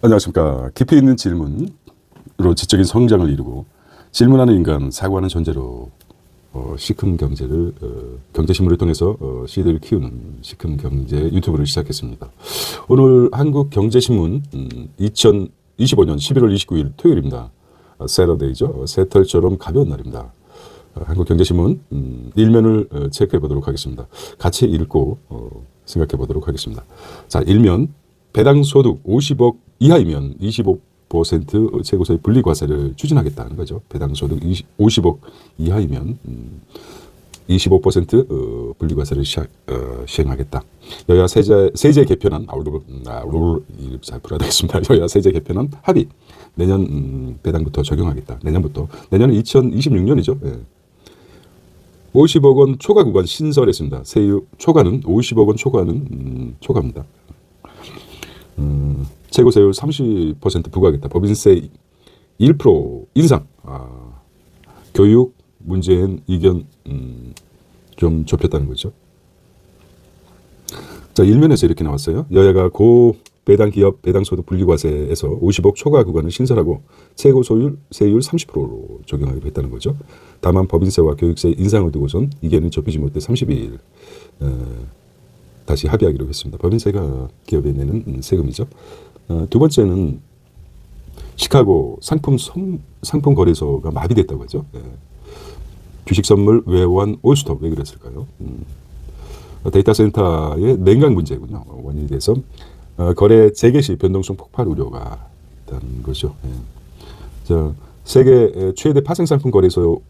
안녕하십니까. 깊이 있는 질문으로 지적인 성장을 이루고 질문하는 인간, 사고하는 존재로 시큰 경제를 경제신문을 통해서 씨들을 키우는 시큰 경제 유튜브를 시작했습니다. 오늘 한국경제신문 2025년 11월 29일 토요일입니다. 세터데이죠. 새털처럼 가벼운 날입니다. 한국경제신문 일면을 체크해 보도록 하겠습니다. 같이 읽고 생각해 보도록 하겠습니다. 자, 일면 배당 소득 50억 이하이면 25% 최고세의 분리과세를 추진하겠다는 거죠. 배당 소득 50억 이하이면 25% 분리과세를 시행하겠다. 여야 세제 개편안 잘 풀어야 되겠습니다. 여야 세제 개편안 합의. 내년 배당부터 적용하겠다. 내년은 2026년이죠. 예. 50억 원 초과 구간 신설했습니다. 세율 초과는 50억 원 초과는 초과입니다. 최고 세율 30% 부과하겠다. 법인세 1% 인상. 교육 문제엔 이견 좀 좁혔다는 거죠. 자, 일면에서 이렇게 나왔어요. 여야가 고 배당 기업 배당 소득 분리과세에서 50억 초과 구간을 신설하고 최고 세율 30%로 적용하기로 했다는 거죠. 다만 법인세와 교육세 인상을 두고선 이견이 좁히지 못해 30일 다시 합의하기로 했습니다. 법인세가 기업에 내는 세금이죠. 두 번째는 시카고 상품 거래소가 마비됐다고 하죠. 주식 선물 외환 올스톱 왜 그랬을까요? 데이터 센터의 냉각 문제군요. 원인이 돼서 거래 재개 시 변동성 폭발 우려가 있다는 거죠. 자, 세계 최대 파생 상품 거래소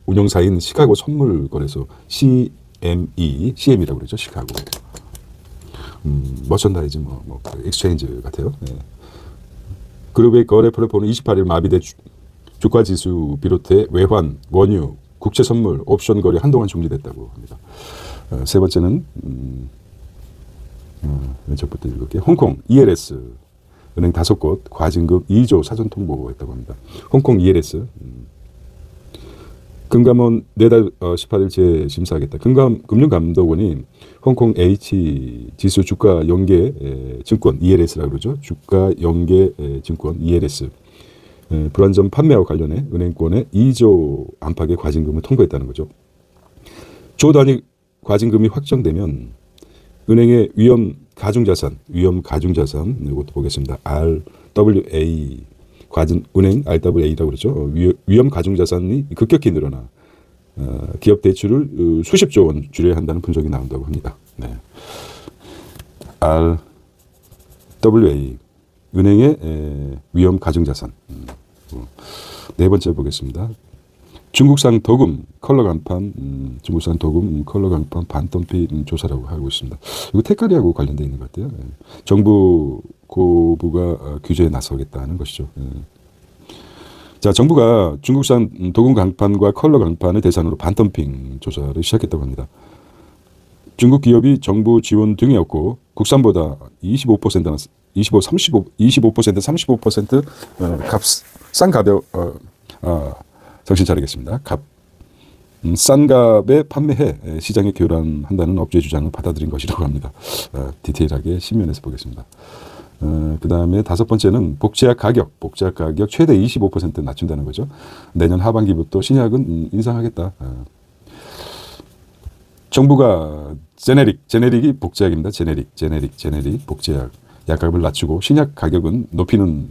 운영사인 시카고 선물 거래소 CME라고 그러죠. 시카고. 머천다이즈 익스체인지 같아요. 그룹의 거래 플랫폼은 28일 마비돼 주가 지수 비롯해 외환, 원유, 국채 선물, 옵션 거래 한동안 중지됐다고 합니다. 세 번째는 왼쪽부터 읽을게요. 홍콩 ELS 은행 5곳 과징금 2조 사전 통보했다고 합니다. 홍콩 ELS 금감원 내달 18일 재심사하겠다. 금융감독원이 홍콩 H 지수 주가 연계 증권 ELS라고 그러죠. 주가 연계 증권 ELS 불안전 판매와 관련해 은행권에 2조 안팎의 과징금을 통보했다는 거죠. 조 단위 과징금이 확정되면 은행의 위험 가중자산 이것도 보겠습니다. RWA 은행 RWA라고 그러죠. 위험 가중자산이 급격히 늘어나 기업 대출을 수십조 원 줄여야 한다는 분석이 나온다고 합니다. 네. RWA 은행의 위험 가중자산. 네 번째 보겠습니다. 중국산 도금 컬러 간판 반덤핑 조사라고 하고 있습니다. 이거 테크리하고 관련되어 있는 것 같아요. 정부 고부가 규제에 나서겠다는 것이죠. 자, 정부가 중국산 도금 강판과 컬러 강판을 대상으로 반덤핑 조사를 시작했다고 합니다. 중국 기업이 정부 지원 등이 없고 국산보다 25%나 35% 싼 가격 정신 차리겠습니다. 싼 값에 판매해 시장에 교란한다는 업주의 주장을 받아들인 것이라고 합니다. 디테일하게 신면에서 보겠습니다. 그 다음에 다섯 번째는 복제약 가격 최대 25% 낮춘다는 거죠. 내년 하반기부터 신약은 인상하겠다. 정부가 제네릭이 복제약입니다. 제네릭 복제약 약값을 낮추고 신약 가격은 높이는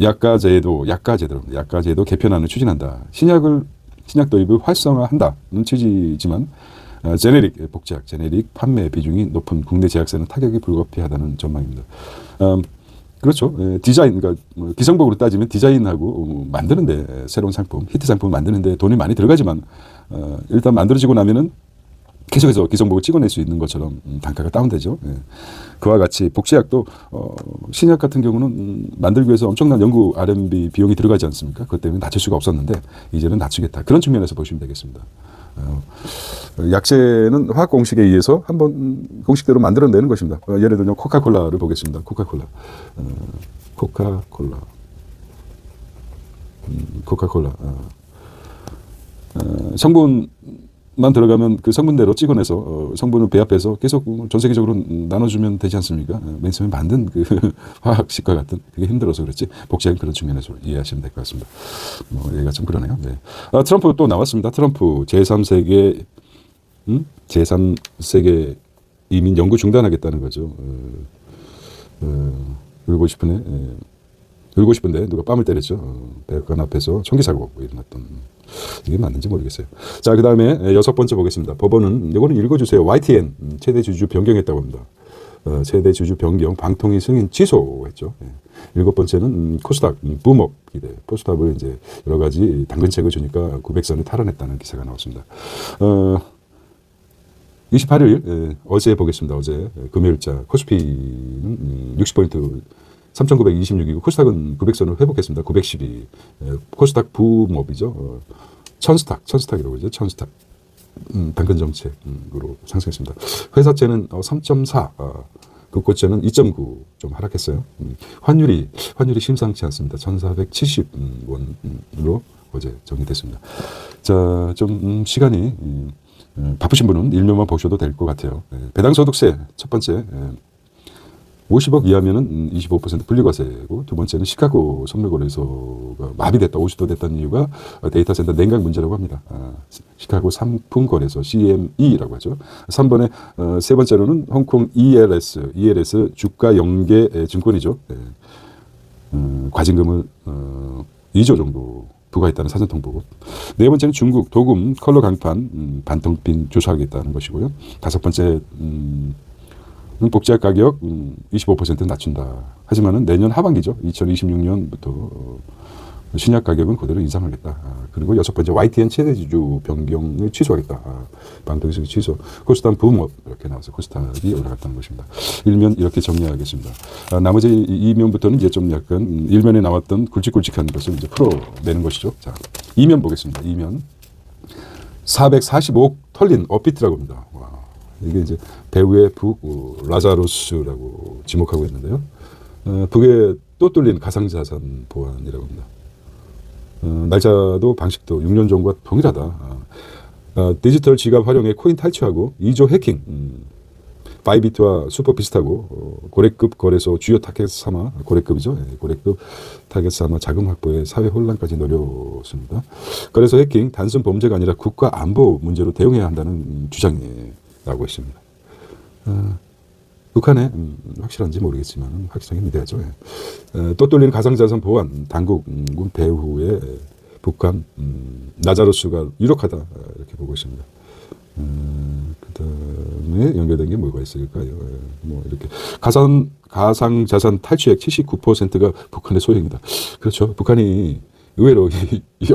약가제도 개편안을 추진한다. 신약 도입을 활성화한다는 취지지만 제네릭 복제약 판매 비중이 높은 국내 제약사는 타격이 불가피하다는 전망입니다. 그렇죠. 디자인, 그러니까 기성복으로 따지면 디자인하고 만드는데 새로운 상품, 히트 상품을 만드는데 돈이 많이 들어가지만 일단 만들어지고 나면은 계속해서 기성복을 찍어낼 수 있는 것처럼 단가가 다운되죠. 그와 같이 복제약도 신약 같은 경우는 만들기 위해서 엄청난 연구 R&D 비용이 들어가지 않습니까? 그것 때문에 낮출 수가 없었는데 이제는 낮추겠다. 그런 측면에서 보시면 되겠습니다. 약재는 화학 공식에 의해서 한번 공식대로 만들어내는 것입니다. 예를 들면 코카콜라를 보겠습니다. 코카콜라. 성분 성분만 들어가면 그 성분대로 찍어내서 성분을 배합해서 계속 전 세계적으로 나눠주면 되지 않습니까? 맨 처음에 만든 그 화학식과 같은 그게 힘들어서 그렇지 복제한 그런 측면에서 이해하시면 될 것 같습니다. 얘기가 좀 그러네요. 네. 트럼프 또 나왔습니다. 트럼프 제3세계 제3세계 이민 연구 중단하겠다는 거죠. 울고 싶으네. 울고 싶은데 누가 뺨을 때렸죠. 백악관 앞에서 총기 사고 일어났던. 이게 맞는지 모르겠어요. 자, 그 다음에 6번째 보겠습니다. 법원은 이거는 읽어주세요. YTN 최대 주주 변경했다고 합니다. 최대 주주 변경 방통위 승인 취소했죠. 7번째는 코스닥 붐업 기대. 코스닥을 이제 여러 가지 당근책을 주니까 900선을 탈환했다는 기사가 나왔습니다. 28일 어제 보겠습니다. 어제 금요일자 코스피는 60포인트 3,926이고 코스닥은 900선을 회복했습니다. 912. 코스닥 붐업이죠. 천스탁이라고 그러죠. 천스탁. 당근 정책으로 상승했습니다. 회사채는 3.4. 국고채는 2.9 좀 하락했어요. 환율이 심상치 않습니다. 1,470원으로 어제 정리됐습니다. 자, 좀 시간이 바쁘신 분은 일면만 보셔도 될 것 같아요. 배당소득세 첫 번째 50억 이하면은 25% 분리과세고, 두 번째는 시카고 선물거래소가 마비됐다, 50도 됐다는 이유가 데이터 센터 냉각 문제라고 합니다. 시카고 상품거래소 CME라고 하죠. 3번에 세 번째로는 홍콩 ELS 주가 연계 증권이죠. 과징금을 2조 정도 부과했다는 사전통보. 네 번째는 중국 도금 컬러 강판 반통빈 조사하겠다는 것이고요. 다섯 번째 복제약 가격 25% 낮춘다. 하지만은 내년 하반기죠. 2026년부터 신약 가격은 그대로 인상하겠다. 그리고 여섯 번째 YTN 최대 주주 변경을 취소하겠다. 방통위 취소. 코스닥 붐업 이렇게 나와서 코스닥이 올라갔다는 것입니다. 일면 이렇게 정리하겠습니다. 나머지 이면부터는 이제 좀 약간 일면에 나왔던 굵직굵직한 것을 이제 풀어내는 것이죠. 자, 이면 보겠습니다. 이면 445억 털린 업비트라고 합니다. 와. 이게 이제 배우의 북 라자로스라고 지목하고 있는데요. 북에 또 뚫린 가상자산 보안이라고 합니다. 날짜도 방식도 6년 전과 동일하다. 디지털 지갑 활용해 코인 탈취하고 2조 해킹. 바이비트와 슈퍼 비슷하고 고래급 거래소 주요 타겟 삼아 고래급이죠. 고래급 타겟 삼아 자금 확보에 사회 혼란까지 노렸습니다. 거래소 해킹 단순 범죄가 아니라 국가 안보 문제로 대응해야 한다는 주장이라고 했습니다. 북한에 확실한지 모르겠지만 확실하게 믿어야죠. 또 뚫린 가상자산 보안 당국군 배후에 북한 나자로스가 유력하다 이렇게 보고 있습니다. 그다음에 연결된 게 뭐가 있을까요? 뭐 이렇게 가상자산 탈취액 79%가 북한의 소유입니다. 그렇죠. 북한이 의외로 이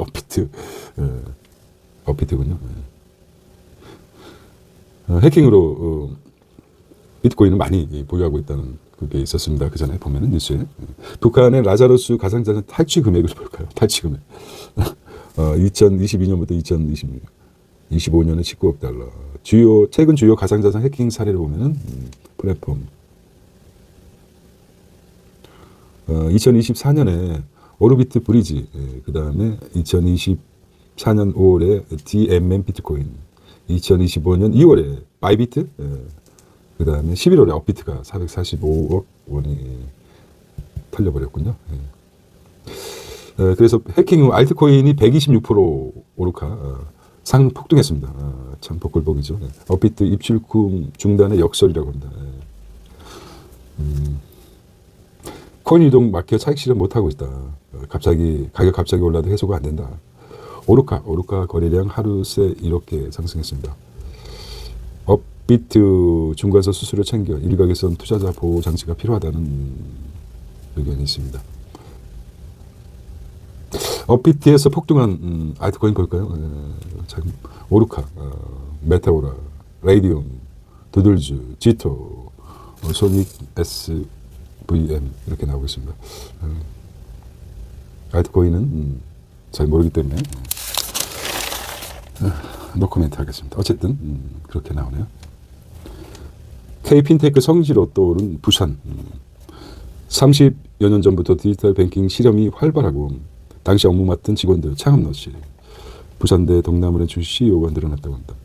업비트군요. 해킹으로 비트코인을 많이 보유하고 있다는 그게 있었습니다. 그 전에 보면은 뉴스에 북한의 라자로스 가상자산 탈취 금액을 볼까요? 탈취 금액 2022년부터 2025년에 19억 달러. 최근 주요 가상자산 해킹 사례를 보면은 플랫폼 2024년에 오르비트 브리지, 그 다음에 2024년 5월에 DMM 비트코인, 2025년 2월에 바이비트, 그 다음에 11월에 업비트가 445억 원이 털려버렸군요. 그래서 해킹 후 알트코인이 126% 오르카 상폭등했습니다. 참 복골복이죠. 업비트 입출금 중단의 역설이라고 합니다. 코인 유동 마켓 차익 실현 못하고 있다. 가격 갑자기 올라도 해소가 안 된다. 오르카 거래량 하루 새 이렇게 상승했습니다. 업비트 중과서 수수료 챙겨 일각에선 투자자 보호 장치가 필요하다는 의견이 있습니다. 업비트에서 폭등한 알트코인 볼까요? 오르카, 메테오라, 레이디움, 두들즈, 지토, 소닉 SVM 이렇게 나오고 있습니다. 알트코인은 잘 모르기 때문에 노코멘트 하겠습니다. 어쨌든 그렇게 나오네요. K핀테크 성지로 떠오른 부산. 30여 년 전부터 디지털 뱅킹 실험이 활발하고 당시 업무 맡은 직원들 창업너시 부산대 동남은행 출시 CEO가 늘어났다고 합니다.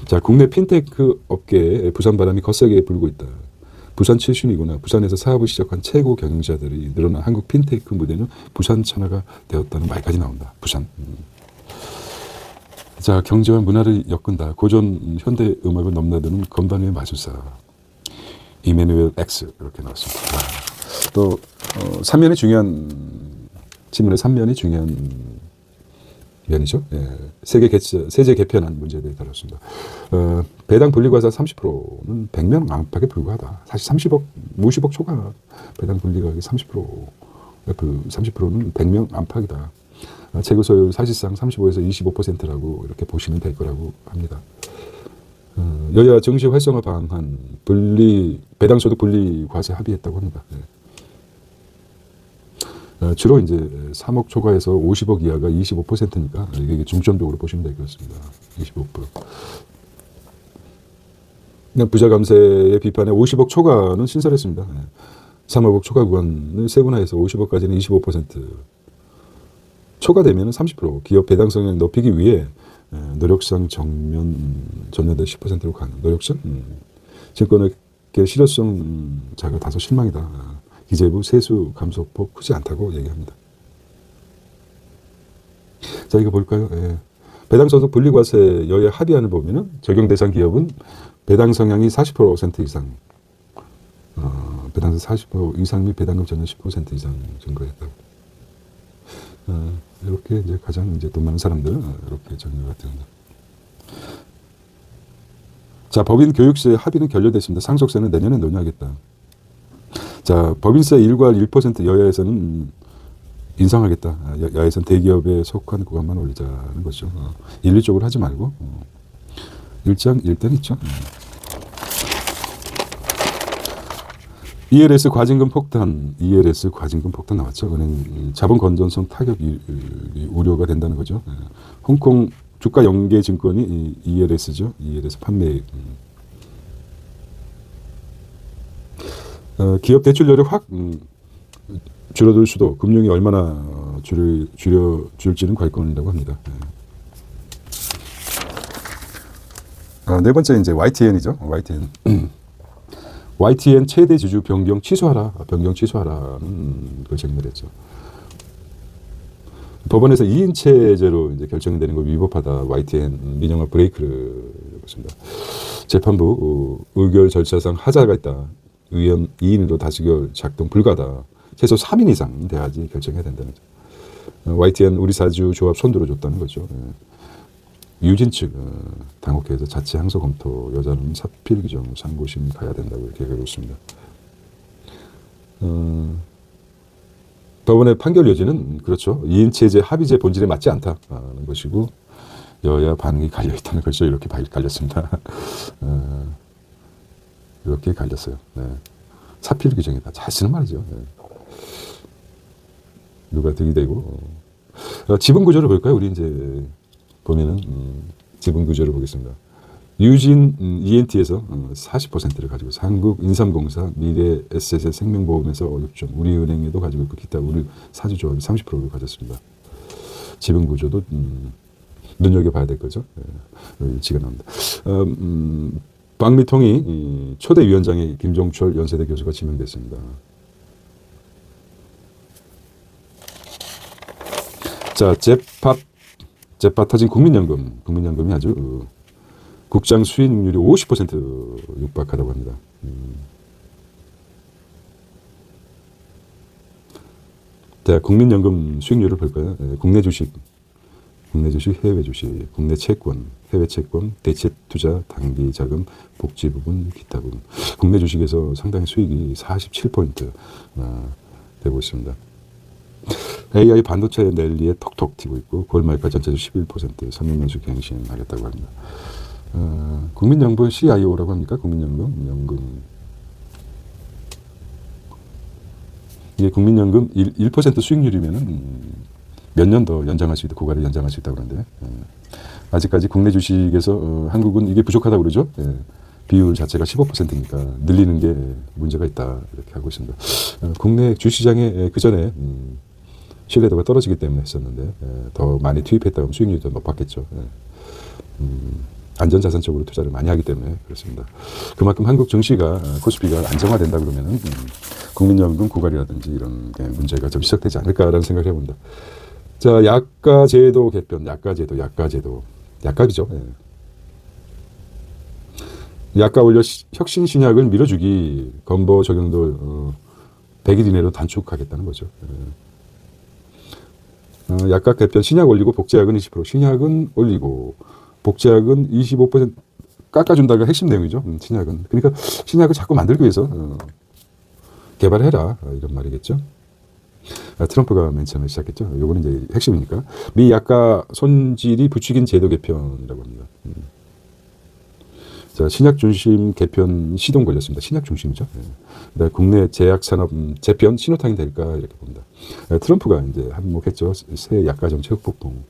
자, 국내 핀테크 업계에 부산 바람이 거세게 불고 있다. 부산 출신이구나. 부산에서 사업을 시작한 최고 경영자들이 늘어난 한국 핀테크 무대는 부산 천하가 되었다는 말까지 나온다. 부산. 자, 경제와 문화를 엮은다. 고전 현대 음악을 넘나드는 건반의 마술사. 이메뉴엘 X 이렇게 나왔습니다. 또 3면이 중요한 지문의 3면이 중요한 면이죠. 예. 세제 개편안 문제에 대해 다뤘습니다. 배당 분리과세 30%는 100명 안팎에 불과하다. 사실 50억 초과 배당 분리과세 30%는 100명 안팎이다. 재고 소유율 사실상 35에서 25%라고 이렇게 보시면 될 거라고 합니다. 여야 정시 활성화 방안 배당소득 분리과세 합의했다고 합니다. 예. 주로 이제 3억 초과해서 50억 이하가 25%니까 이게 중점적으로 보시면 되겠습니다. 25%. 그냥 부자 감세의 비판에 50억 초과는 신설했습니다. 3억 초과 구간을 세분화해서 50억까지는 25%. 초과되면 30%. 기업 배당 성향을 높이기 위해 노력상 전년대 10%로 가는 노력상 증권의 실효성 자가 다소 실망이다. 기재부 세수 감소폭 크지 않다고 얘기합니다. 자, 이거 볼까요? 예. 배당 소득 분리과세 여야 합의안을 보면은 적용 대상 기업은 배당 성향이 40% 이상, 배당서 40% 이상 및 배당금 전년 10% 이상 증거했다고. 이렇게 이제 가장 이제 돈 많은 사람들은 이렇게 정리가 됩니다. 자, 법인 교육세 합의는 결렬됐습니다. 상속세는 내년에 논의하겠다. 자, 법인세 1과 1% 여야에서는 인상하겠다. 야에서는 대기업에 속한 구간만 올리자는 거죠. 일률적으로 하지 말고 일장 일단 있죠. ELS 과징금 폭탄 나왔죠. 은행 자본 건전성 타격 우려가 된다는 거죠. 홍콩 주가 연계 증권이 ELS죠. ELS 판매. 기업 대출료를 확 줄어들 수도 금융이 얼마나 줄지는 관건이라고 합니다. 네 번째 이제 YTN이죠. YTN 최대 주주 변경 취소하라는 걸 정리했죠. 법원에서 2인 체제로 이제 결정이 되는 걸 위법하다. YTN 민영화 브레이크를 해봤습니다. 재판부 의결 절차상 하자가 있다. 의원 2인으로 다수결 작동 불가다. 최소 3인 이상 돼야지 결정해야 된다는 거죠. YTN 우리 사주 조합 손들어 줬다는 거죠. 유진 측 당국회에서 자체 항소 검토 여자는 사필 규정 상고심 가야 된다고 이렇게 얘기하고 있습니다. 법원의 판결 여지는 그렇죠. 2인 체제 합의제 본질에 맞지 않다는 것이고 여야 반응이 갈려 있다는 것이죠. 이렇게 갈렸습니다. 이렇게 갈렸어요. 네. 사필 규정이다. 잘 쓰는 말이죠. 네. 누가 득이 되고. 지분 구조를 볼까요? 우리 이제 보면은 지분 구조를 보겠습니다. 유진 ENT에서 40%를 가지고 있어. 한국 인삼공사, 미래 에셋의 생명보험에서 6점, 우리은행에도 가지고 있고 기타 우리 사주조합이 30%를 가졌습니다. 지분 구조도 눈여겨봐야 될 거죠. 네. 일치가 나옵니다. 방미통이 초대 위원장에 김종철 연세대 교수가 지명됐습니다. 자, 잽밥 터진 국민연금이 아주 국장 수익률이 50% 육박하다고 합니다. 자, 국민연금 수익률을 볼까요? 국내 주식, 해외 주식, 국내 채권, 해외 채권, 대체 투자, 단기 자금, 복지 부분, 기타 부분. 국내 주식에서 상당히 수익이 47% 되고 있습니다. AI 반도체 랠리에 톡톡 튀고 있고 골말가 전체적 11% 선명연수 갱신하겠다고 합니다. 국민연금 CIO라고 합니까? 국민연금. 이게 국민연금 1% 수익률이면은 몇 년 더 연장할 수 있다, 고갈을 연장할 수 있다고 그러는데 아직까지 국내 주식에서 한국은 이게 부족하다고 그러죠. 비율 자체가 15%니까 늘리는 게 문제가 있다 이렇게 하고 있습니다. 국내 주시장에 그 전에 신뢰도가 떨어지기 때문에 했었는데 더 많이 투입했다 그러면 수익률이 더 높았겠죠. 안전자산 쪽으로 투자를 많이 하기 때문에 그렇습니다. 그만큼 한국 증시가 코스피가 안정화된다 그러면은 국민연금 고갈이라든지 이런 게 문제가 좀 시작되지 않을까라는 생각을 해봅니다. 자, 약가제도 개편, 약가제도. 약가이죠. 예. 약가 올려 혁신 신약을 밀어주기, 건보 적용도 100일 이내로 단축하겠다는 거죠. 약가 개편, 신약 올리고 복제약은 20%, 신약은 올리고 복제약은 25% 깎아준다가 핵심 내용이죠. 신약은. 그러니까 신약을 자꾸 만들기 위해서 개발해라 이런 말이겠죠. 트럼프가 맨 처음에 시작했죠. 요거는 이제 핵심이니까. 미 약가 손질이 부추긴 제도 개편이라고 합니다. 자, 신약 중심 개편 시동 걸렸습니다. 신약 중심이죠. 네. 국내 제약 산업 재편 신호탄이 될까 이렇게 봅니다. 트럼프가 이제 한몫했죠. 새 약가 정책 폭동.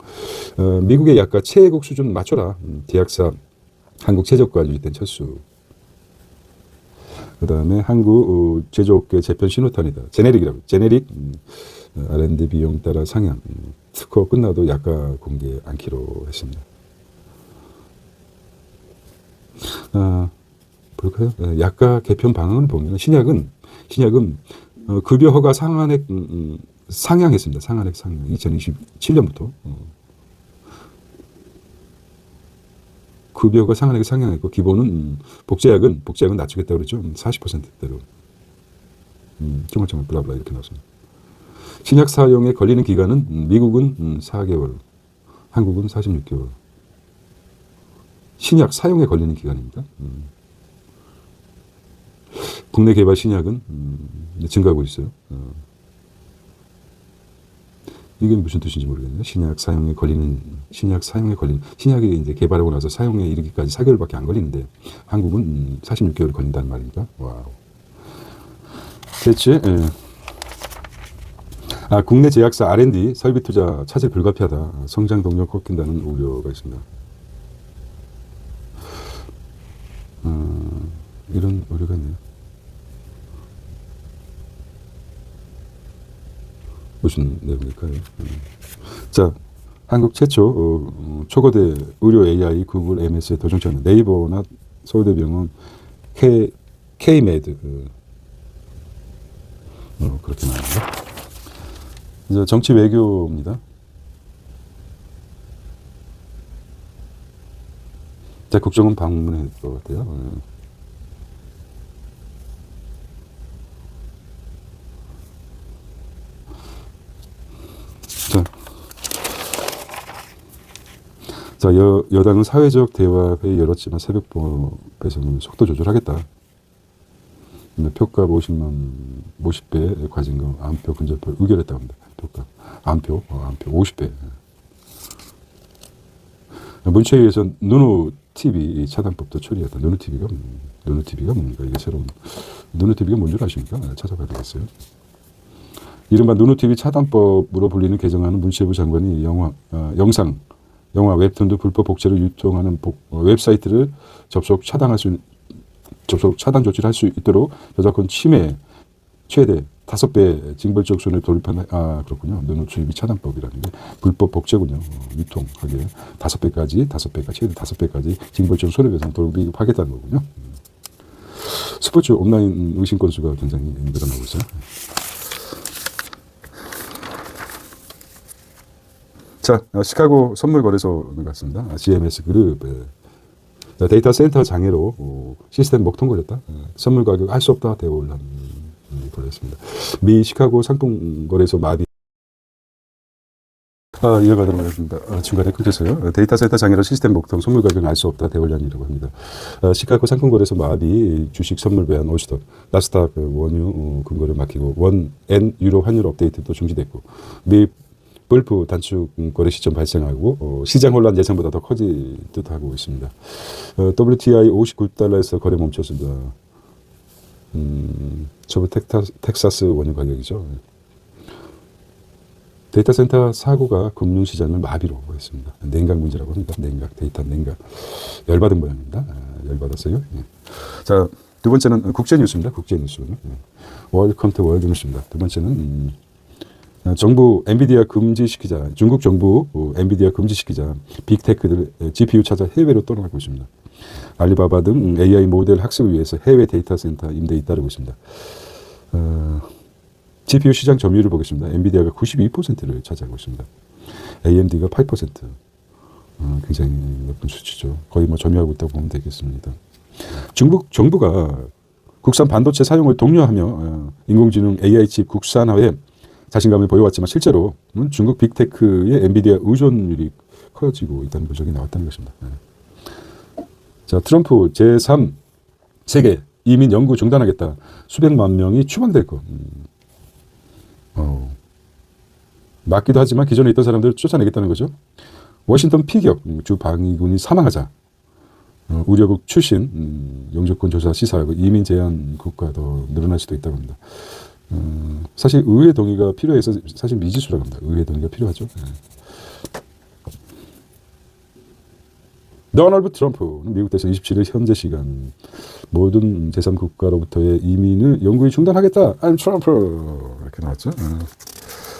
미국의 약가 최애국 수준 맞춰라. 제약사 한국 최저가 유지된 철수. 그다음에 한국 제조업계 재편 신호탄이다. 제네릭이라고. 제네릭 R&D 비용 따라 상향. 특허 끝나도 약가 공개 않기로 했습니다. 볼까요? 약가 개편 방안을 보면 신약은 급여 허가 상한액 상향했습니다. 상한액 상향 2027년부터 급여가 상한액 상향했고 기본은 복제약은 낮추겠다고 그랬죠. 40%대로 쪼물쪼물 블라블라 이렇게 나왔습니다. 신약 사용에 걸리는 기간은 미국은 4개월, 한국은 46개월. 신약 사용에 걸리는 기간입니다. 국내 개발 신약은 증가하고 있어요. 이게 무슨 뜻인지 모르겠네요. 신약이 이제 개발하고 나서 사용에 이르기까지 4개월밖에 안 걸리는데 한국은 46개월 걸린다는 말입니까? 와우. 대체 국내 제약사 R&D 설비 투자 차질 불가피하다. 성장 동력 꺾인다는 우려가 있습니다. 이런 우려가 있네요. 무슨 내용일까요? 자, 한국 최초 초거대 의료 AI 구글 MS의 도전처는 네이버나 서울대병원 K메드 그렇게 나옵니다. 이제 정치 외교입니다. 자, 국정원 방문할 것 같아요. 자, 여당은 사회적 대화회의 열었지만 새벽법에서는 속도 조절하겠다. 표값 50배 과징금, 암표 근접표 의결했다고 합니다. 표값, 암표 50배. 문체위에서 누누 TV 차단법도 처리했다. 누누 TV가 뭡니까? 이게 새로운 누누 TV가 뭔 줄 아십니까? 찾아봐야 되겠어요. 이른바 누누 TV 차단법으로 불리는 개정안은 문체부 장관이 영화 웹툰도 불법 복제로 유통하는 웹사이트를 접속 차단 조치를 할 수 있도록 저작권 침해 최대 5배 징벌적 손해를 돌입하는 그렇군요. 누누 TV 차단법이라는 게 불법 복제군요. 유통하게 5배까지 최대 5배까지 징벌적 손해배상 돌입하겠다는 거군요. 스포츠 온라인 의심 건수가 굉장히 늘어나고 있어요. 자, 시카고 선물거래소 같습니다. GMS 그룹. 데이터 센터 장애로 시스템 목통 걸렸다. 선물 가격 알 수 없다. 대혼란 벌였습니다. 미 시카고 상품거래소 마비. 이어가도록 하겠습니다. 중간에 끊겼어요. 데이터 센터 장애로 시스템 목통 선물 가격은 알 수 없다. 대혼란이라고 합니다. 시카고 상품거래소 마비 주식 선물 배한 올스톱 나스닥 원유 금고를 막히고 원&N 유로 환율 업데이트도 중지됐고 미 볼프 단축 거래 시점 발생하고 시장 혼란 예상보다 더 커질 듯하고 있습니다. WTI 59달러에서 거래 멈췄습니다. 저번 텍사스 원유 가격이죠. 데이터 센터 사고가 금융시장을 마비로 했습니다. 냉각 문제라고 합니다. 데이터 냉각. 열받은 모양입니다. 열받았어요. 예. 자, 두 번째는 국제 뉴스입니다. 국제 뉴스. 월컴 투 월드 뉴스입니다. 두 번째는 정부 엔비디아 금지시키자. 중국 정부 엔비디아 금지시키자. 빅테크들 GPU 찾아 해외로 떠나가고 있습니다. 알리바바 등 AI 모델 학습을 위해서 해외 데이터 센터 임대에 따르고 있습니다. GPU 시장 점유율을 보겠습니다. 엔비디아가 92%를 차지하고 있습니다. AMD가 8%. 굉장히 높은 수치죠. 거의 뭐 점유하고 있다고 보면 되겠습니다. 중국 정부가 국산 반도체 사용을 독려하며 인공지능 AI 칩 국산화에 자신감을 보여왔지만 실제로는 중국 빅테크의 엔비디아 의존율이 커지고 있다는 분석이 나왔다는 것입니다. 자, 트럼프 제3 세계 이민 연구 중단하겠다. 수백만 명이 추방될 것. 맞기도 하지만 기존에 있던 사람들을 쫓아내겠다는 거죠. 워싱턴 피격 주 방위군이 사망하자. 우려국 출신 영주권 조사 시사하고 이민 제한 국가 더 늘어날 수도 있다고 합니다. 사실 의회 동의가 필요해서 사실 미지수라고 합니다. 의회 동의가 필요하죠. 도널드 트럼프는 미국 대선 27일 현재 시간 모든 제3국가로부터의 이민을 영구히 중단하겠다. I'm 트럼프 이렇게 나왔죠.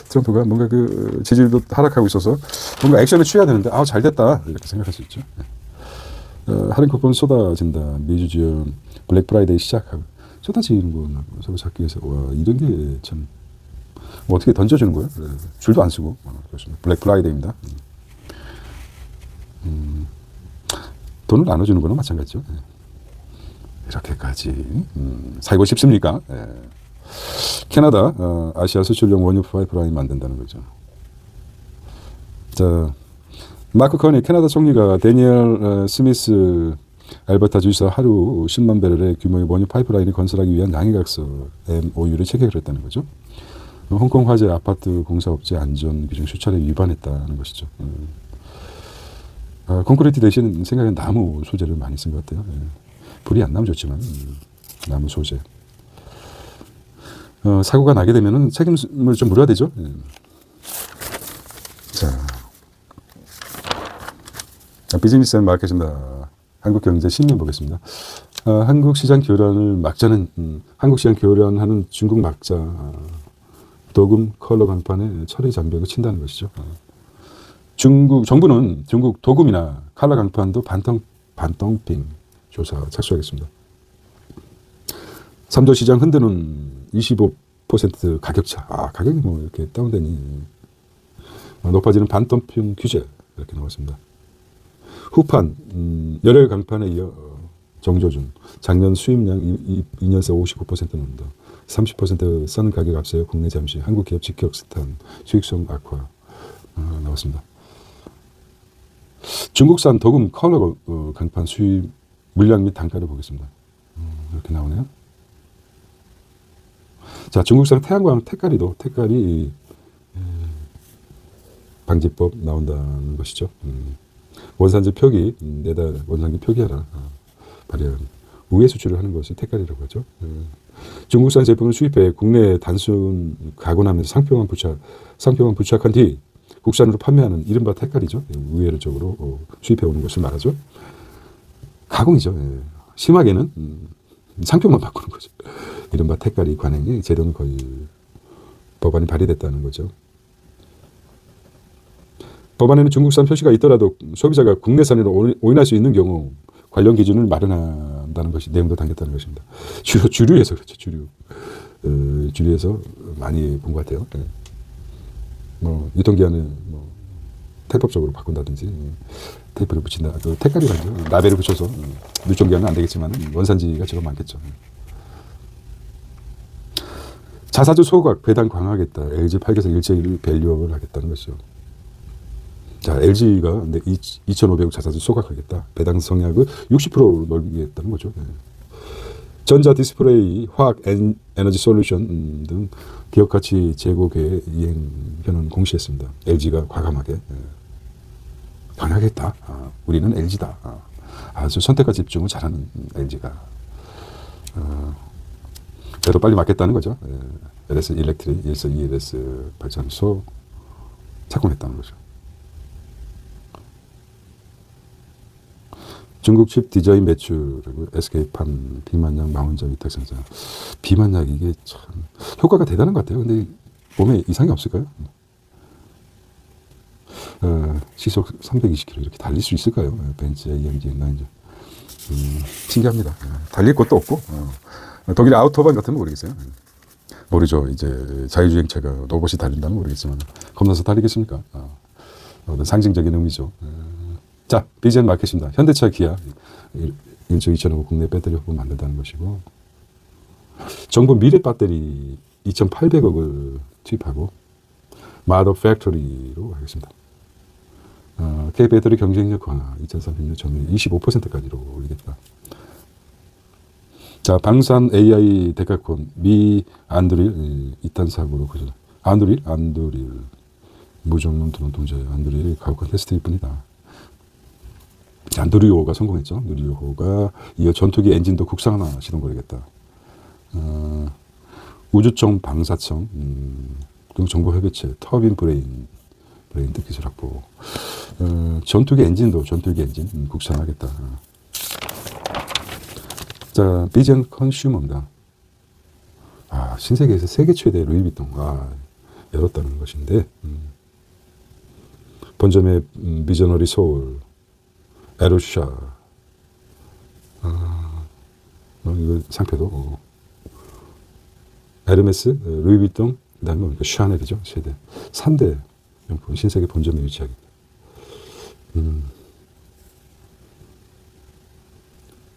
트럼프가 뭔가 그 지지율도 하락하고 있어서 뭔가 액션을 취해야 되는데 잘 됐다 이렇게 생각할 수 있죠. 할인 쿠폰 쏟아진다. 미주 지역 블랙 프라이데이 시작하고 쏟아지는 거 서로 찾기 위해서 와 이런 게 참 어떻게 던져주는 거예요? 줄도 안 쓰고 그렇습니다. 블랙 프라이데이입니다. 돈을 나눠주는 거나 마찬가지죠. 이렇게까지 살고 싶습니까? 캐나다 아시아 수출용 원유 파이프라인 만든다는 거죠. 자, 마크 커니 캐나다 총리가 데니얼 스미스 알버타 주에서 하루 10만 배럴의 규모의 원유 파이프라인을 건설하기 위한 양해각서 MOU를 체결을 했다는 거죠. 홍콩 화재 아파트 공사업체 안전 규정 수차례 위반했다는 것이죠. 콘크리트 대신 생각엔 나무 소재를 많이 쓴 것 같아요. 불이 안 나면 좋지만 나무 소재. 사고가 나게 되면은 책임을 좀 물어야 되죠. 자, 비즈니스 앤 마켓입니다. 한국경제신문 보겠습니다. 한국 시장 교란을 막자는 한국 시장 교란하는 중국 막자 도금 컬러 간판에 철의 장벽을 친다는 것이죠. 중국 정부는 중국 도금이나 컬러 간판도 반덩핑 조사 착수하겠습니다. 3조 시장 흔드는 25% 가격차. 가격이 뭐 이렇게 다운되니 높아지는 반덤핑 규제 이렇게 나왔습니다. 후판 열혈 강판에 이어 정조준 작년 수입량 2년 새 59% 는다. 30% 가격 앞서요. 국내 잠시 한국 기업 직격 스탄 수익성 악화 나왔습니다. 중국산 도금 컬러 강판 수입 물량 및 단가를 보겠습니다. 이렇게 나오네요. 자, 중국산 태양광 택가리 방지법 나온다는 것이죠. 원산지 표기 내다 원산지 표기하라 발행 우회 수출을 하는 것이 택가리라고 하죠. 중국산 제품을 수입해 국내 단순 가공하면서 상표만 부착한 뒤 국산으로 판매하는 이른바 택가리죠. 우회적으로 수입해 오는 것을 말하죠. 가공이죠. 심하게는 상표만 바꾸는 거죠. 이른바 택가리 관행의 제도는 거의 법안이 발의됐다는 거죠. 법안에는 중국산 표시가 있더라도 소비자가 국내산으로 오인할 수 있는 경우 관련 기준을 마련한다는 것이 내용도 담겼다는 것입니다. 주류에서 그렇죠. 주류에서 많이 본 것 같아요. 뭐 유통기한을 뭐 태법적으로 바꾼다든지 테이프를 붙인다. 그 택가리라죠. 라벨을 붙여서 유통기한은 안 되겠지만 원산지가 제일 많겠죠. 자사주 소각 배당 강화하겠다. LG 팔게서 일제히 밸류업을 하겠다는 것이죠. 자, LG가 2,500억 자사주 소각하겠다. 배당 성약을 60%로 넓히겠다는 거죠. 전자 디스플레이, 화학 에너지 솔루션 등 기업 가치 제고 계획 이행 현황 공시했습니다. LG가 과감하게 강하겠다. 우리는 LG다. 아주 선택과 집중을 잘하는 LG가 그래도 빨리 맞겠다는 거죠. LS 일렉트릭 142LS 발전소 착공했다는 거죠. 중국 칩 디자인 매출, 그리고 SK팜 비만약 망원자 위탁 생산. 비만약 이게 참 효과가 대단한 것 같아요. 근데 몸에 이상이 없을까요? 시속 320km 이렇게 달릴 수 있을까요? 벤츠 AMG 9. 신기합니다. 달릴 곳도 없고, 독일 아우토반 같으면 모르겠어요. 모르죠. 이제 자율주행차가 로봇이 달린다면 모르겠지만, 겁나서 달리겠습니까? 어떤 상징적인 의미죠. 자, BGN 마켓입니다. 현대차, 기아, 2005 국내 배터리 후보 만든다는 것이고, 정부 미래 배터리 2,800억을 투입하고, 마더 팩토리로 하겠습니다. K배터리 경쟁력 강화 2030년 점유율 25%까지로 올리겠다. 자, 방산 AI 데카콘 미 안드릴 2탄 사고로 그죠. 안드릴 무정론 드론 동작 안드릴 가혹한 테스트일 뿐이다. 자, 누리호가 성공했죠. 누리호가 이어 전투기 엔진도 국산화 시동 걸겠다. 우주청 방사청 등 정보 협의체 터빈 브레인 기술 확보. 전투기 엔진 국산하겠다. 자, 비전 컨슈머입니다. 신세계에서 세계 최대 루이비통 열었다는 것인데, 본점의 비저너리 소울, 에루샤, 이거 상표도 에르메스, 루이비통, 그다음에 샤넬이죠. 세대 3대 명품 신세계 본점에 위치하겠다.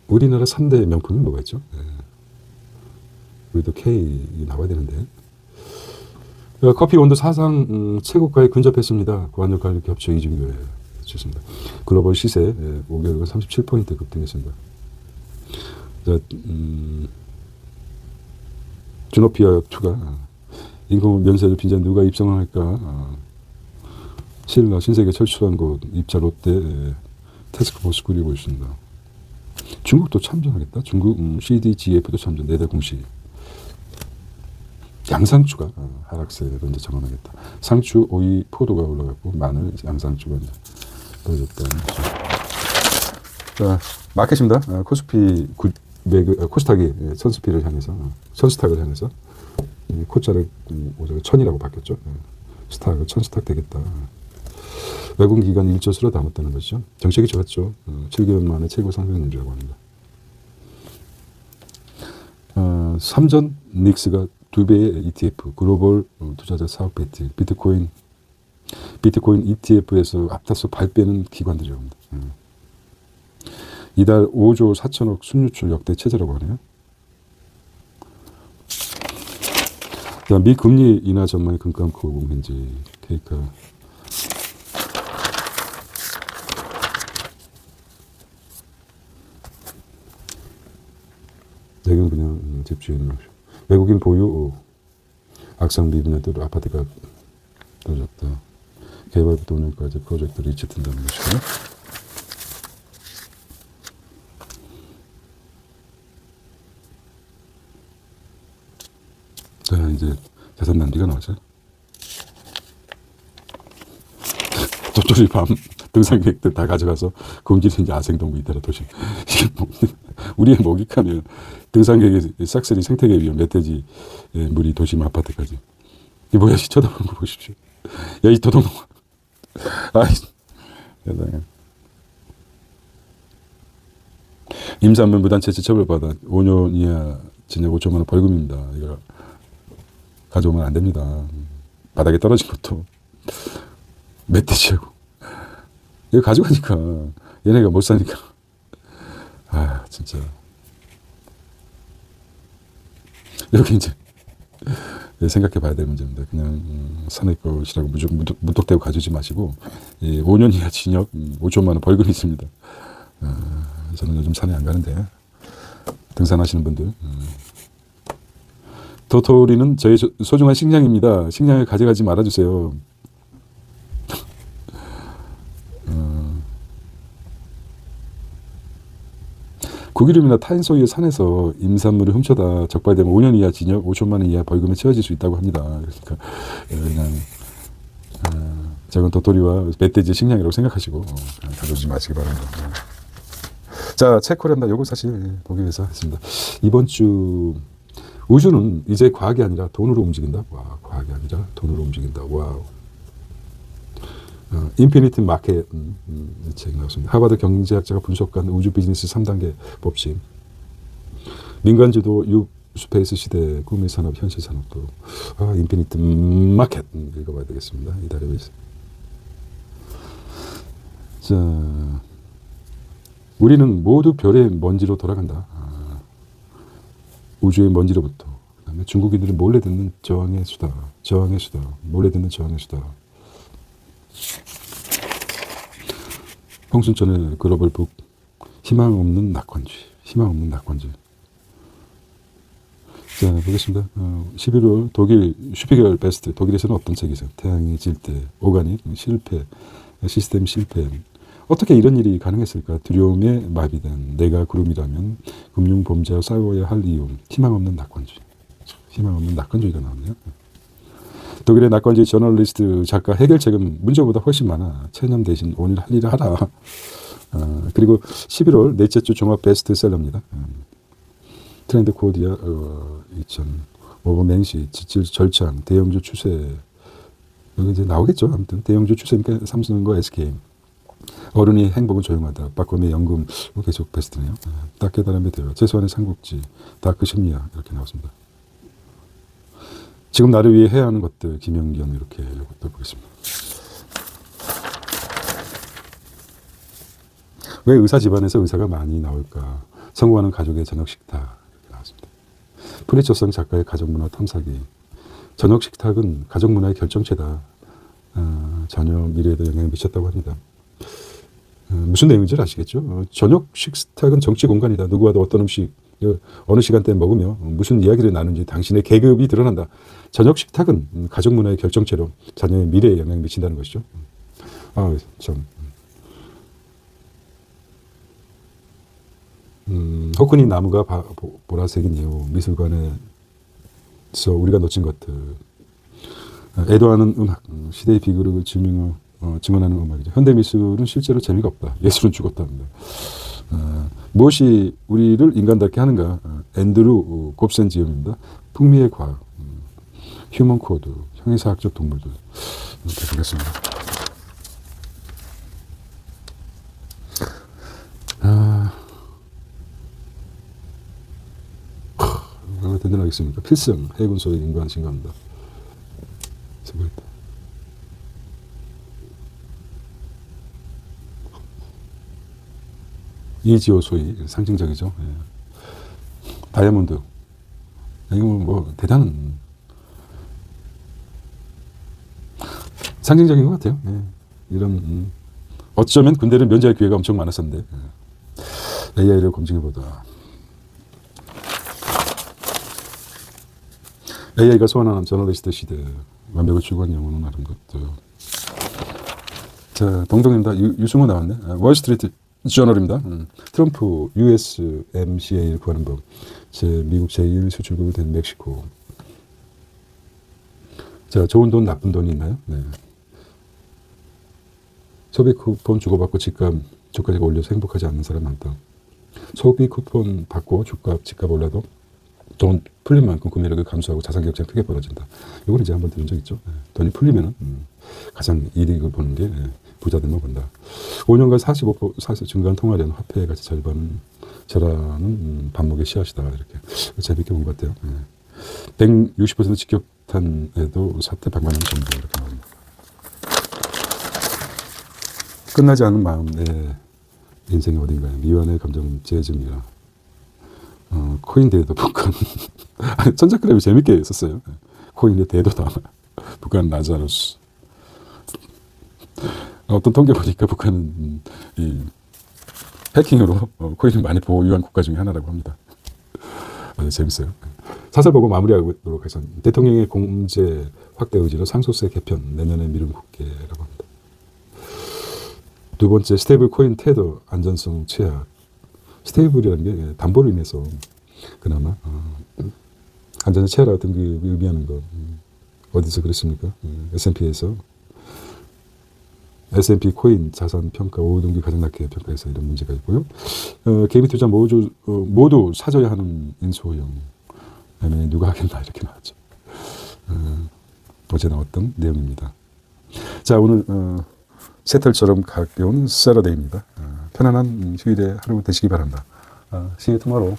우리나라 3대 명품이 뭐가 있죠? 우리도 K 나와야 되는데. 커피 온도 사상 최고가에 근접했습니다. 고환율 겹쳐 이중교회 좋습니다. 글로벌 시세 5개월간 37% 급등했습니다. 자, 주노피아2가 인공 면세를 빈자 누가 입성을 할까? 신라 신세계 철출한 곳 입자 롯데 태스크포스 꾸리고 있습니다. 중국도 참전하겠다. 중국 CDGF도 참전 4대 공시. 양상추가 하락세를 이제 전환하겠다. 상추, 오이, 포도가 올라갔고 마늘, 양상추가 이제 떨어졌다. 자, 마켓입니다. 코스피 코스닥이 천스피를 향해서 천스탁을 향해서 코자를 오자가 1000이라고 바뀌었죠. 스탁은 1000스탁 되겠다. 외국 기관 일조수로 담았다는 것이죠. 정책이 좋았죠. 7개월 만에 최고 상승률이라고 합니다. 삼전 닉스가 2배의 ETF 글로벌 투자자 사업 배치 비트코인 ETF에서 앞다퉈 발빼는 기관들이라고 합니다. 이달 5조 4천억 순유출 역대 최저라고 하네요. 미 금리 인하 전망의 금감코 공행지 케이카. 내경 분양 집주인 외국인 보유 악성비 분야들 아파트가 떨어졌다. 개발부터 운영까지 프로젝트 리치 튼다는 것이고요. 자, 이제 자산 낭비가 나왔어요. 도토리 밤 등산객들 다 가져가서 굶주린 야생동물 이따라 도시. 우리의 먹이카는 등산객의 싹쓸이 생태계 위험 멧돼지 무리 도심 아파트까지. 이 뭐야, 쳐다보는 거 보십시오. 야, 이 도둑놈. 아이, 대단해. 임산부 무단체제 처벌받아 5년 이하 징역 5천만 원 벌금입니다. 이거 가져오면 안 됩니다. 바닥에 떨어진 것도 멧돼지하고. 이거 가져가니까 얘네가 못 사니까. 진짜. 이렇게 이제 생각해 봐야 될 문제입니다. 그냥 사내 것이라고 무턱대고 가져오지 마시고 5년 이하 징역 5천만 원 벌금이 있습니다. 저는 요즘 산에 안 가는데 등산하시는 분들. 도토리는 저의 소중한 식량입니다. 식량을 가져가지 말아주세요. 국유림이나 타인 소유의 산에서 임산물을 훔쳐다 적발되면 5년 이하 징역 5천만 원 이하 벌금에 처해질 수 있다고 합니다. 그러니까 그냥 저건 도토리와 멧돼지 식량이라고 생각하시고 가져오지 마시기 바랍니다. 자, 체코란다 요거 사실 보기 위해서 했습니다. 이번 주 우주는 이제 과학이 아니라 돈으로 움직인다. 와, 과학이 아니라 돈으로 움직인다. 와우. 인피니티 마켓 이 책이 나왔습니다. 하버드 경제학자가 분석한 우주 비즈니스 3단계 법칙. 민간주도 스페이스 시대, 꿈의 산업, 현실 산업도. 인피니티 마켓 읽어봐야 되겠습니다. 기다리고 있습니다. 자, 우리는 모두 별의 먼지로 돌아간다. 우주의 먼지로부터. 그다음에 중국인들은 몰래 듣는 저항의 수다. 저항의 수다. 몰래 듣는 저항의 수다. 홍순천의 글로벌 북. 희망 없는 낙관주의. 희망 없는 낙관주의. 자, 보겠습니다. 11월 독일 슈피겔 베스트. 독일에서는 어떤 책이죠? 태양이 질 때. 오가닉 실패. 시스템 실패. 어떻게 이런 일이 가능했을까? 두려움에 마비된 내가 구름이라면 금융범죄와 싸워야 할 이유. 희망 없는 낙관주의. 희망 없는 낙관주의가 나왔네요. 독일의 낙관주의 저널리스트 작가 해결책은 문제보다 훨씬 많아. 체념 대신 오늘 할 일을 하라. 그리고 11월 넷째 주 종합 베스트셀러입니다. 트렌드 코디아 2000 오버맨시 지질 절창 대형주 추세. 여기 이제 나오겠죠. 아무튼 대형주 추세니까 삼성과 SK. 어른이 행복은 조용하다. 박범의 연금 계속 베스트네요. 딱 깨달음의 대화. 최소한의 삼국지. 다크 심리학 이렇게 나왔습니다. 지금 나를 위해 해야 하는 것들. 김영견 이렇게 이것도 보겠습니다. 왜 의사 집안에서 의사가 많이 나올까? 성공하는 가족의 저녁 식탁 이렇게 나왔습니다. 프리처성 작가의 가족문화 탐사기. 저녁 식탁은 가족문화의 결정체다. 자녀 미래에도 영향을 미쳤다고 합니다. 무슨 내용인지 아시겠죠? 저녁 식탁은 정치 공간이다. 누구와도 어떤 음식 어느 시간대에 먹으며 무슨 이야기를 나누는지 당신의 계급이 드러난다. 저녁 식탁은 가족 문화의 결정체로 자녀의 미래에 영향을 미친다는 것이죠. 참. 호크니 나무가 보라색인 이유. 미술관에서 우리가 놓친 것들. 애도하는 음악. 시대의 비극을 증언하는 음악이죠. 현대미술은 실제로 재미가 없다. 예술은 죽었다는데. 무엇이 우리를 인간답게 하는가? 앤드루 곱센 지음입니다. 풍미의 과학, 휴먼 코드, 형이사학적 동물들. 이렇게 보겠습니다. 얼마나 든든하겠습니까? 필승, 해군소의 인간 증가합니다. 수고했다. 이지오 소위 상징적이죠. 예. 다이아몬드. 이거 뭐 대단한 상징적인 것 같아요. 예. 이런 어쩌면 군대를 면제할 기회가 엄청 많았었는데 AI를 검증해보다. AI가 소환하는 저널리스트 시대. 완벽을 추구한 영혼은 아름답다. 자, 동동입니다. 유승호 나왔네. 월스트리트 저널입니다. 트럼프 USMCA를 구하는 법. 미국 제1 수출국이 된 멕시코. 자, 좋은 돈, 나쁜 돈이 있나요? 네. 소비 쿠폰 주고받고 주가가 올려서 행복하지 않는 사람 많다. 소비 쿠폰 받고 집값 올라도 돈 풀린 만큼 구매력을 감소하고 자산 격차가 크게 벌어진다. 이걸 이제 한번 들은 적 있죠. 돈이 풀리면은 가장 이익을 보는 게 부자들만 본다. 5년간 45% 증가한 통화량 화폐의 가치 절하는 반목의 씨앗이다. 이렇게 재밌게 본 것 같아요. 160% 직격탄에도 사태 방관하는 정도 이렇게 나옵니다. 끝나지 않은 마음 내 인생의 어딘가에 미완의 감정 재증이라. 코인 대도 북한 천자크랩이 재밌게 썼어요. 코인의 대도다. 북한 라자루스. 어떤 통계 보니까 북한은 이 해킹으로 코인을 많이 보유한 국가 중에 하나라고 합니다. 아주 재밌어요. 사설 보고 마무리하도록 하겠습니다. 대통령의 공제 확대 의지로 상속세 개편 내년에 미룬 국회라고 합니다. 두 번째, 스테이블 코인 테더 안전성 최악. 스테이블이라는 게 담보로 인해서 그나마 안전의 최하라 등급을 의미하는 것. 어디서 그랬습니까? S&P에서 S&P 코인 자산 평가 5등급 가장 낮게 평가해서 이런 문제가 있고요. 개미 투자 모두 사줘야 하는 인수호영. 아니 누가 하겠나 이렇게 나왔죠. 어제 나왔던 내용입니다. 자 오늘 새털처럼 가벼운 세러데이입니다. 편안한 휴일의 하루 되시기 바랍니다. See you tomorrow.